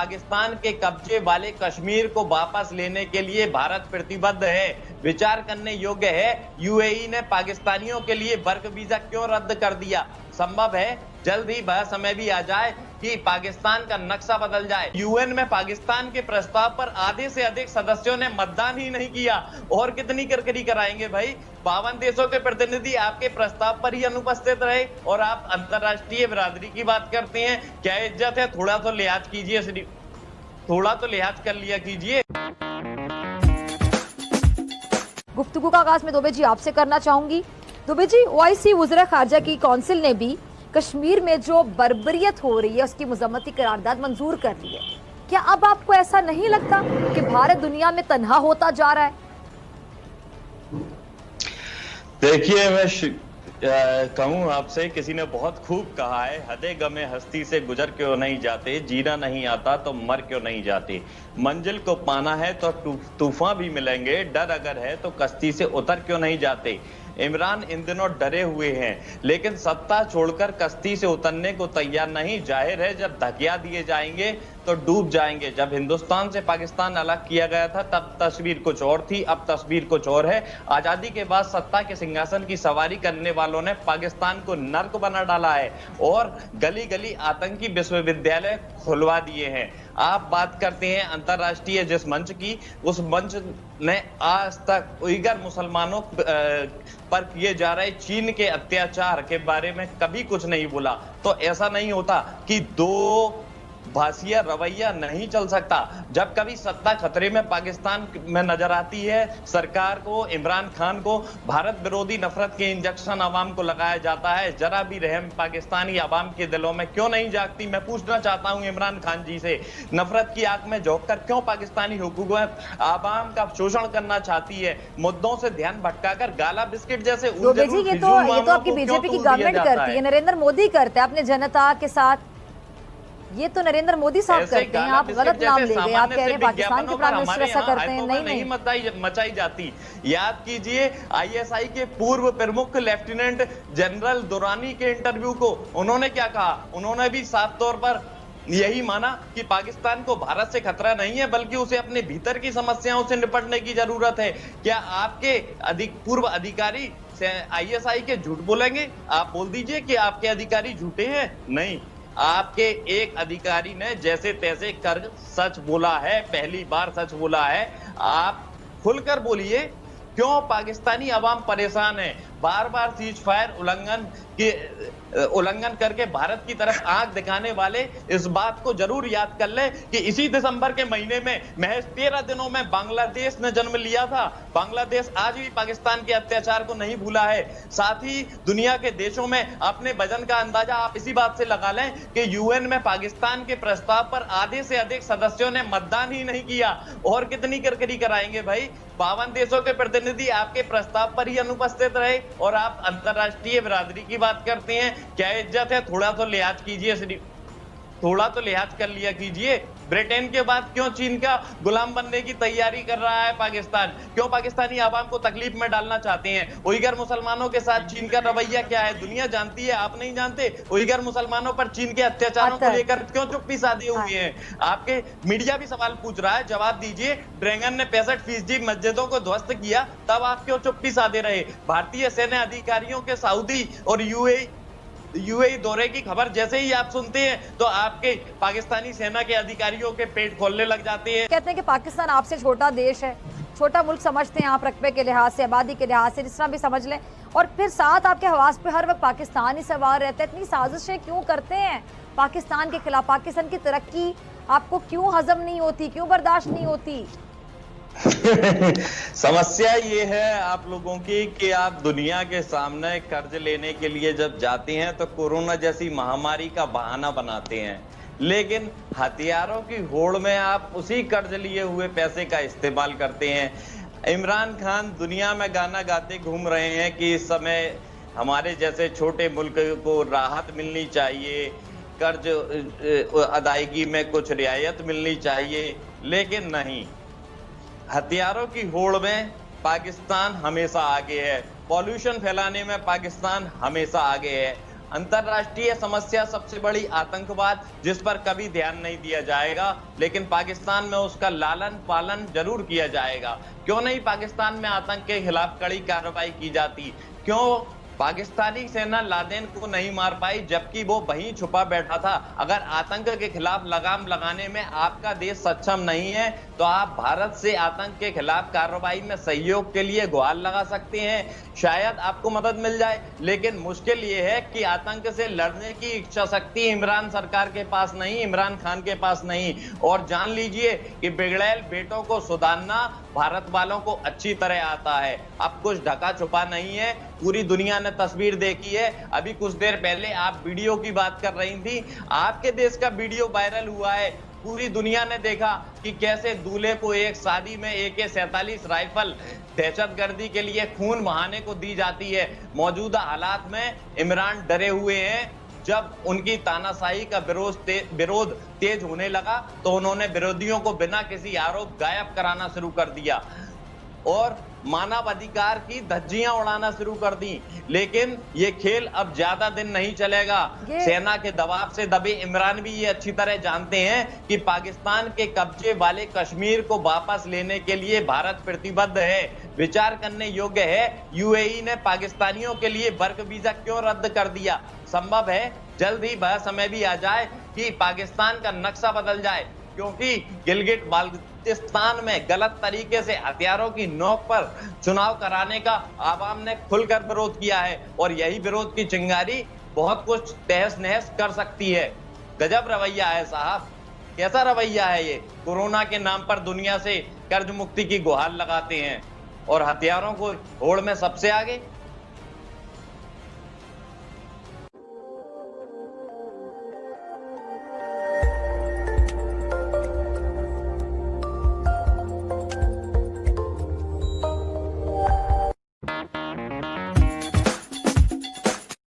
पाकिस्तान के कब्जे वाले कश्मीर को वापस लेने के लिए भारत प्रतिबद्ध है, विचार करने योग्य है। यूएई ने पाकिस्तानियों के लिए वर्क वीजा क्यों रद्द कर दिया? संभव है जल्द ही वह समय भी आ जाए कि पाकिस्तान का नक्शा बदल जाए। यूएन में पाकिस्तान के प्रस्ताव पर आधे से अधिक सदस्यों ने मतदान ही नहीं किया, और कितनी करकरी कराएंगे भाई? 52 देशों के प्रतिनिधि आपके प्रस्ताव पर ही अनुपस्थित रहे और आप अंतरराष्ट्रीय बिरादरी की बात करते हैं। क्या इज्जत है? थोड़ा तो लिहाज कीजिए, थोड़ा तो लिहाज कर लिया कीजिए। गुफ्तगू का आगाज में दुबे जी आपसे करना चाहूंगी। दुबे जी, ओआईसी वज़ीर ख़ारजा की काउंसिल ने भी कश्मीर में जो बर्बरियत हो रही है उसकी मजम्मती करारदाद मंजूर कर ली है। क्या अब आपको ऐसा नहीं लगता कि भारत दुनिया में तन्हा होता जा रहा है? देखिए, मैं कहूँ आपसे, किसी ने बहुत खूब कहा है, हदे गमे हस्ती से गुजर क्यों नहीं जाते, जीना नहीं आता तो मर क्यों नहीं जाते। मंजिल को पाना है तो तूफान भी मिलेंगे, डर अगर है तो कश्ती से उतर क्यों नहीं जाते। इमरान इन दिनों डरे हुए हैं, लेकिन सत्ता छोड़कर कश्ती से उतरने को तैयार नहीं। जाहिर है जब धकिया दिए जाएंगे तो डूब जाएंगे। जब हिंदुस्तान से पाकिस्तान अलग किया गया था तब तस्वीर कुछ और थी, अब तस्वीर कुछ और है। आजादी के बाद सत्ता के सिंहासन की सवारी करने वालों ने पाकिस्तान को नर्क बना डाला है और गली गली आतंकी विश्वविद्यालय खुलवा दिए हैं। आप बात करते हैं अंतरराष्ट्रीय जिस मंच की, उस मंच ने आज तक उइगर मुसलमानों पर किए जा रहे चीन के अत्याचार के बारे में कभी कुछ नहीं बोला। तो ऐसा नहीं होता कि दो भाषिया रवैया नहीं चल सकता। जब कभी सत्ता खतरे में पाकिस्तान में नजर आती है, सरकार को, इमरान खान को भारत विरोधी नफरत के इंजेक्शन अवाम को लगाया जाता है। जरा भी रहम पाकिस्तानी अवाम के दिलों में क्यों नहीं जागती? मैं पूछना चाहता हूं इमरान खान जी से, नफरत की आग में झोंककर क्यों पाकिस्तानी हुकूमत अवाम का शोषण करना चाहती है? मुद्दों से ध्यान भटकाकर गाला बिस्किट जैसे ये तो आपकी बीजेपी की गवर्नमेंट करती है, नरेंद्र मोदी करते हैं अपने जनता के साथ। ये तो नरेंद्र मोदी साहब करते हैं, आप गलत नाम ले गए। आप कह रहे हैं पाकिस्तान के प्राइम मिनिस्टर ऐसा करते हैं। नहीं मचाई जाती। याद कीजिए आईएसआई के पूर्व प्रमुख लेफ्टिनेंट जनरल दुरानी के इंटरव्यू को, उन्होंने क्या कहा? उन्होंने भी साफ तौर पर यही माना कि पाकिस्तान को भारत से खतरा नहीं है, बल्कि उसे अपने भीतर की समस्याओं से निपटने की जरूरत है। क्या आपके पूर्व अधिकारी आईएसआई के झूठ बोलेंगे? आप बोल दीजिए कि आपके अधिकारी झूठे हैं। नहीं, आपके एक अधिकारी ने जैसे तैसे कर सच बोला है, पहली बार सच बोला है। आप खुलकर बोलिए, क्यों पाकिस्तानी अवाम परेशान है? बार बार सीज फायर उल्लंघन करके भारत की तरफ आंख दिखाने वाले इस बात को जरूर याद कर ले कि इसी दिसंबर के महीने में महज 13 दिनों में बांग्लादेश ने जन्म लिया था। बांग्लादेश आज भी पाकिस्तान के अत्याचार को नहीं भूला है। साथ ही दुनिया के देशों में अपने वजन का अंदाजा आप इसी बात से लगा लें कि यूएन में पाकिस्तान के प्रस्ताव पर आधे से अधिक सदस्यों ने मतदान ही नहीं किया, और कितनी करकरी कराएंगे भाई? 52 देशों के प्रतिनिधि आपके प्रस्ताव पर ही अनुपस्थित रहे और आप अंतरराष्ट्रीय बिरादरी की बात करते हैं। क्या इज्जत है? थोड़ा तो लिहाज कीजिए, थोड़ा तो लिहाज कर लिया कीजिए। ब्रिटेन के बाद क्यों चीन का गुलाम बनने की तैयारी कर रहा है पाकिस्तान? क्यों पाकिस्तानी आवाम को तकलीफ में डालना चाहते हैं? उइगर मुसलमानों के साथ चीन का रवैया क्या है दुनिया जानती है, आप नहीं जानते। उइगर मुसलमानों पर चीन के अत्याचारों को लेकर क्यों चुप्पी साधे हुए हैं? आपके मीडिया भी सवाल पूछ रहा है, जवाब दीजिए। ड्रैगन ने 65% मस्जिदों को ध्वस्त किया, तब आप क्यों चुप्पी साधे रहे? भारतीय सेना अधिकारियों के सऊदी और यूएई दौरे की खबर जैसे ही आप सुनते हैं तो आपके पाकिस्तानी सेना के अधिकारियों के पेट खोलने लग जाते हैं। कहते हैं कि पाकिस्तान आपसे छोटा देश है, छोटा मुल्क समझते हैं आप, रकबे के लिहाज से, आबादी के लिहाज से, जिस तरह भी समझ लें, और फिर साथ आपके हवास पे हर वक्त पाकिस्तान ही सवार रहता है। इतनी साजिशें क्यों करते हैं पाकिस्तान के खिलाफ? पाकिस्तान की तरक्की आपको क्यों हजम नहीं होती, क्यों बर्दाश्त नहीं होती? समस्या ये है आप लोगों की कि आप दुनिया के सामने कर्ज लेने के लिए जब जाते हैं तो कोरोना जैसी महामारी का बहाना बनाते हैं, लेकिन हथियारों की होड़ में आप उसी कर्ज लिए हुए पैसे का इस्तेमाल करते हैं। इमरान खान दुनिया में गाना गाते घूम रहे हैं कि इस समय हमारे जैसे छोटे मुल्क को राहत मिलनी चाहिए, कर्ज अदायगी में कुछ रियायत मिलनी चाहिए, लेकिन नहीं, हथियारों की होड़ में पाकिस्तान हमेशा आगे है, पॉल्यूशन फैलाने में पाकिस्तान हमेशा आगे है। अंतरराष्ट्रीय समस्या सबसे बड़ी आतंकवाद, जिस पर कभी ध्यान नहीं दिया जाएगा, लेकिन पाकिस्तान में उसका लालन पालन जरूर किया जाएगा। क्यों नहीं पाकिस्तान में आतंक के खिलाफ कड़ी कार्रवाई की जाती? क्यों पाकिस्तानी सेना लादेन को नहीं मार पाई, जबकि वो वहीं छुपा बैठा था? अगर आतंक के खिलाफ लगाम लगाने में आपका देश सक्षम नहीं है, तो आप भारत से आतंक के खिलाफ कार्रवाई में सहयोग के लिए गुहार लगा सकते हैं, शायद आपको मदद मिल जाए। लेकिन मुश्किल ये है कि आतंक से लड़ने की इच्छा शक्ति इमरान सरकार के पास नहीं, इमरान खान के पास नहीं। और जान लीजिए कि बिगड़ैल बेटों को सुधारना भारत वालों को अच्छी तरह आता है। अब कुछ ढका छुपा नहीं है, पूरी दुनिया ने तस्वीर देखी है। अभी कुछ देर पहले आप वीडियो की बात कर रही थी, आपके देश का वीडियो वायरल हुआ है। पूरी दुनिया ने देखा कि कैसे दूल्हे को एक शादी में AK-47 राइफल दहशतगर्दी के लिए खून बहाने को दी जाती है। मौजूदा हालात में इमरान डरे हुए हैं। जब उनकी तानाशाही का विरोध तेज होने लगा, तो उन्होंने विरोधियों को बिना किसी आरोप गायब कराना शुरू कर दिया और मानवाधिकार की धज्जियां उड़ाना शुरू कर दी। लेकिन ये खेल अब ज्यादा दिन नहीं चलेगा। सेना के दबाव से दबे इमरान भी ये अच्छी तरह जानते हैं कि पाकिस्तान के कब्जे वाले कश्मीर को वापस लेने के लिए भारत प्रतिबद्ध है। विचार करने योग्य है, UAE ने पाकिस्तानियों के लिए वर्क वीजा क्यों रद्द कर दिया? संभव है जल्द ही वह समय भी आ जाए कि पाकिस्तान का नक्शा बदल जाए, क्योंकि गिलगिट बाल्टिस्तान में गलत तरीके से हथियारों की नोक पर चुनाव कराने का आवाम ने खुलकर विरोध किया है और यही विरोध की चिंगारी बहुत कुछ तहस नहस कर सकती है। गजब रवैया है साहब, कैसा रवैया है ये? कोरोना के नाम पर दुनिया से कर्ज मुक्ति की गुहार लगाते हैं और हथियारों को होड़ में सबसे आगे